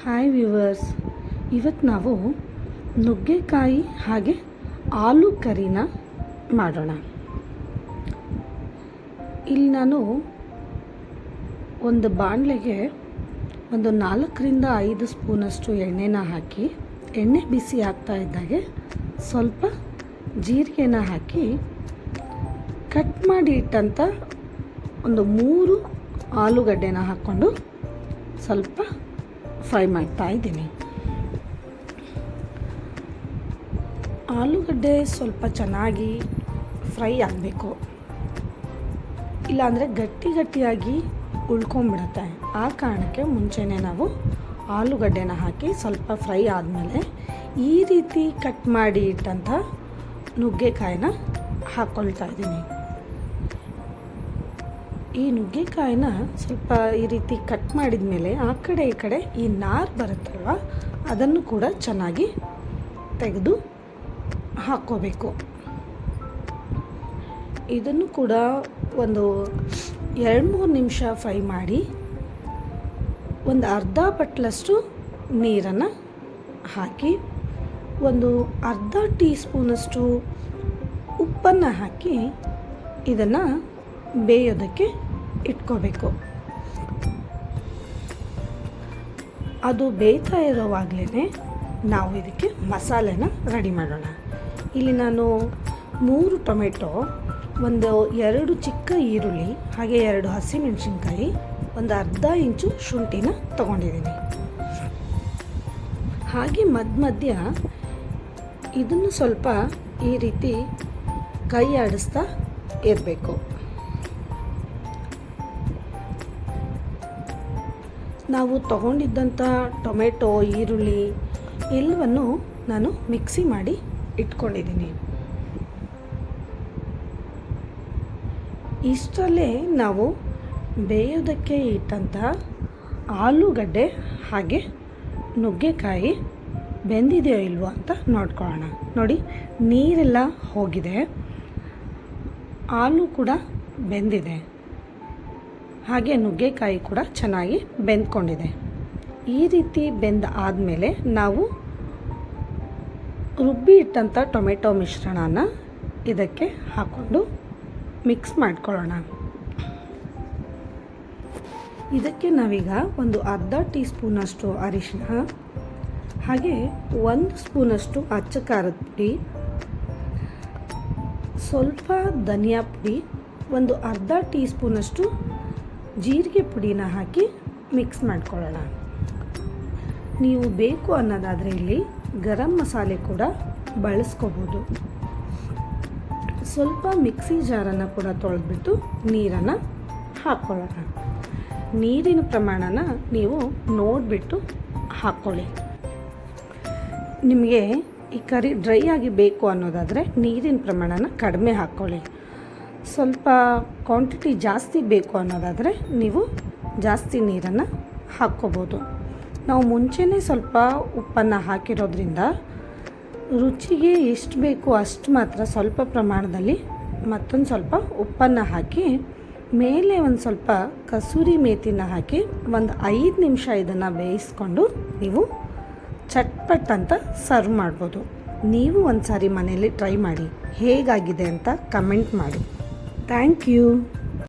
Hi viewers, ಇವತ್ತು ನಾವು ನುಗ್ಗೆಕಾಯಿ ಹಾಗೆ ಆಲೂ ಕರಿನ ಮಾಡೋಣ. ಇಲ್ಲಿ ನಾನು ಒಂದು ಬಾಣಲೆಗೆ ಒಂದು 4ರಿಂದ 5 ಸ್ಪೂನಷ್ಟು ಎಣ್ಣೆನ ಹಾಕಿ, ಎಣ್ಣೆ ಬಿಸಿ ಆಗ್ತಾ ಇದ್ದಾಗೆ ಸ್ವಲ್ಪ ಜೀರಿಗೆನ ಹಾಕಿ ಕಟ್ ಮಾಡಿ ಇಟ್ಟಂಥ ಒಂದು 3 ಆಲೂಗಡ್ಡೆನ ಹಾಕ್ಕೊಂಡು ಸ್ವಲ್ಪ ಫ್ರೈ ಮಾಡ್ತಾ ಇದ್ದೀನಿ. ಆಲೂಗಡ್ಡೆ ಸ್ವಲ್ಪ ಚೆನ್ನಾಗಿ ಫ್ರೈ ಆಗಬೇಕು, ಇಲ್ಲಾಂದರೆ ಗಟ್ಟಿಯಾಗಿ ಉಳ್ಕೊಂಬಿಡುತ್ತೆ. ಆ ಕಾರಣಕ್ಕೆ ಮುಂಚೆನೇ ನಾವು ಆಲೂಗಡ್ಡೆನ ಹಾಕಿ ಸ್ವಲ್ಪ ಫ್ರೈ ಆದಮೇಲೆ ಈ ರೀತಿ ಕಟ್ ಮಾಡಿ ಇಟ್ಟಂಥ ನುಗ್ಗೆಕಾಯಿನ ಹಾಕ್ಕೊಳ್ತಾ ಇದ್ದೀನಿ. ಈ ನುಗ್ಗೆಕಾಯಿನ ಸ್ವಲ್ಪ ಈ ರೀತಿ ಕಟ್ ಮಾಡಿದ ಮೇಲೆ ಆ ಕಡೆ ಈ ಕಡೆ ಈ ನಾರು ಬರುತ್ತಲ್ವ, ಅದನ್ನು ಕೂಡ ಚೆನ್ನಾಗಿ ತೆಗೆದು ಹಾಕ್ಕೋಬೇಕು. ಇದನ್ನು ಕೂಡ ಒಂದು 2-3 ನಿಮಿಷ ಫ್ರೈ ಮಾಡಿ ಒಂದು ಅರ್ಧ ಬಟ್ಲಷ್ಟು ನೀರನ್ನು ಹಾಕಿ ಒಂದು ಅರ್ಧ ಟೀ ಸ್ಪೂನಷ್ಟು ಉಪ್ಪನ್ನು ಹಾಕಿ ಇದನ್ನು ಬೇಯೋದಕ್ಕೆ ಇಟ್ಕೋಬೇಕು. ಅದು ಬೇಯ್ತಾ ಇರೋವಾಗಲೇ ನಾವು ಇದಕ್ಕೆ ಮಸಾಲೆನ ರೆಡಿ ಮಾಡೋಣ. ಇಲ್ಲಿ ನಾನು 3 ಟೊಮೆಟೊ, ಒಂದು 2 ಚಿಕ್ಕ ಈರುಳ್ಳಿ, ಹಾಗೆ 2 ಹಸಿಮೆಣಸಿನ್ಕಾಯಿ, ಒಂದು ಅರ್ಧ ಇಂಚು ಶುಂಠಿನ ತೊಗೊಂಡಿದ್ದೀನಿ. ಹಾಗೆ ಮಧ್ಯ ಇದನ್ನು ಸ್ವಲ್ಪ ಈ ರೀತಿ ಕೈ ಆಡಿಸ್ತಾ ಇರಬೇಕು. ನಾವು ತಗೊಂಡಿದ್ದಂಥ ಟೊಮೆಟೊ, ಈರುಳ್ಳಿ ಎಲ್ಲವನ್ನು ನಾನು ಮಿಕ್ಸಿ ಮಾಡಿ ಇಟ್ಕೊಂಡಿದ್ದೀನಿ. ಇಷ್ಟರಲ್ಲೇ ನಾವು ಬೇಯೋದಕ್ಕೆ ಇಟ್ಟಂಥ ಆಲೂಗಡ್ಡೆ ಹಾಗೆ ನುಗ್ಗೆಕಾಯಿ ಬೆಂದಿದೆಯೋ ಇಲ್ವೋ ಅಂತ ನೋಡ್ಕೊಳ್ಳೋಣ. ನೋಡಿ, ನೀರೆಲ್ಲ ಹೋಗಿದೆ, ಆಲೂ ಕೂಡ ಬೆಂದಿದೆ, ಹಾಗೆ ನುಗ್ಗೆಕಾಯಿ ಕೂಡ ಚೆನ್ನಾಗಿ ಬೆಂದ್ಕೊಂಡಿದೆ. ಈ ರೀತಿ ಬೆಂದ ಆದಮೇಲೆ ನಾವು ರುಬ್ಬಿ ಇಟ್ಟಂಥ ಟೊಮೆಟೊ ಮಿಶ್ರಣನ ಇದಕ್ಕೆ ಹಾಕ್ಕೊಂಡು ಮಿಕ್ಸ್ ಮಾಡ್ಕೊಳ್ಳೋಣ. ಇದಕ್ಕೆ ನಾವೀಗ ಒಂದು ಅರ್ಧ ಟೀ ಸ್ಪೂನಷ್ಟು ಅರಿಶಿನ, ಹಾಗೆ 1 ಸ್ಪೂನಷ್ಟು ಅಚ್ಚ ಖಾರದ ಪುಡಿ, ಸ್ವಲ್ಪ ಧನಿಯಾ ಪುಡಿ, ಒಂದು ಅರ್ಧ ಟೀ ಸ್ಪೂನಷ್ಟು ಜೀರಿಗೆ ಪುಡಿನ ಹಾಕಿ ಮಿಕ್ಸ್ ಮಾಡ್ಕೊಳ್ಳೋಣ. ನೀವು ಬೇಕು ಅನ್ನೋದಾದರೆ ಇಲ್ಲಿ ಗರಂ ಮಸಾಲೆ ಕೂಡ ಬಳಸ್ಕೋಬೋದು. ಸ್ವಲ್ಪ ಮಿಕ್ಸಿ ಜಾರನ್ನು ಕೂಡ ತೊಳೆದ್ಬಿಟ್ಟು ನೀರನ್ನು ಹಾಕ್ಕೊಳ್ಳೋಣ. ನೀರಿನ ಪ್ರಮಾಣನ ನೀವು ನೋಡಿಬಿಟ್ಟು ಹಾಕ್ಕೊಳ್ಳಿ. ನಿಮಗೆ ಈ ಕರಿ ಡ್ರೈ ಆಗಿ ಬೇಕು ಅನ್ನೋದಾದರೆ ನೀರಿನ ಪ್ರಮಾಣನ ಕಡಿಮೆ ಹಾಕ್ಕೊಳ್ಳಿ. ಸ್ವಲ್ಪ ಕ್ವಾಂಟಿಟಿ ಜಾಸ್ತಿ ಬೇಕು ಅನ್ನೋದಾದರೆ ನೀವು ಜಾಸ್ತಿ ನೀರನ್ನು ಹಾಕ್ಕೋಬೋದು. ನಾವು ಮುಂಚೆನೇ ಸ್ವಲ್ಪ ಉಪ್ಪನ್ನು ಹಾಕಿರೋದ್ರಿಂದ ರುಚಿಗೆ ಎಷ್ಟು ಬೇಕು ಅಷ್ಟು ಮಾತ್ರ ಸ್ವಲ್ಪ ಪ್ರಮಾಣದಲ್ಲಿ ಮತ್ತೊಂದು ಸ್ವಲ್ಪ ಉಪ್ಪನ್ನು ಹಾಕಿ, ಮೇಲೆ ಒಂದು ಸ್ವಲ್ಪ ಕಸೂರಿ ಮೇಥಿನ ಹಾಕಿ ಒಂದು 5 ನಿಮಿಷ ಇದನ್ನು ಬೇಯಿಸ್ಕೊಂಡು ನೀವು ಚಟ್ಪಟ್ ಅಂತ ಸರ್ವ್ ಮಾಡ್ಬೋದು. ನೀವು ಒಂದು ಸಾರಿ ಮನೆಯಲ್ಲಿ ಟ್ರೈ ಮಾಡಿ, ಹೇಗಾಗಿದೆ ಅಂತ ಕಮೆಂಟ್ ಮಾಡಿ. Thank you.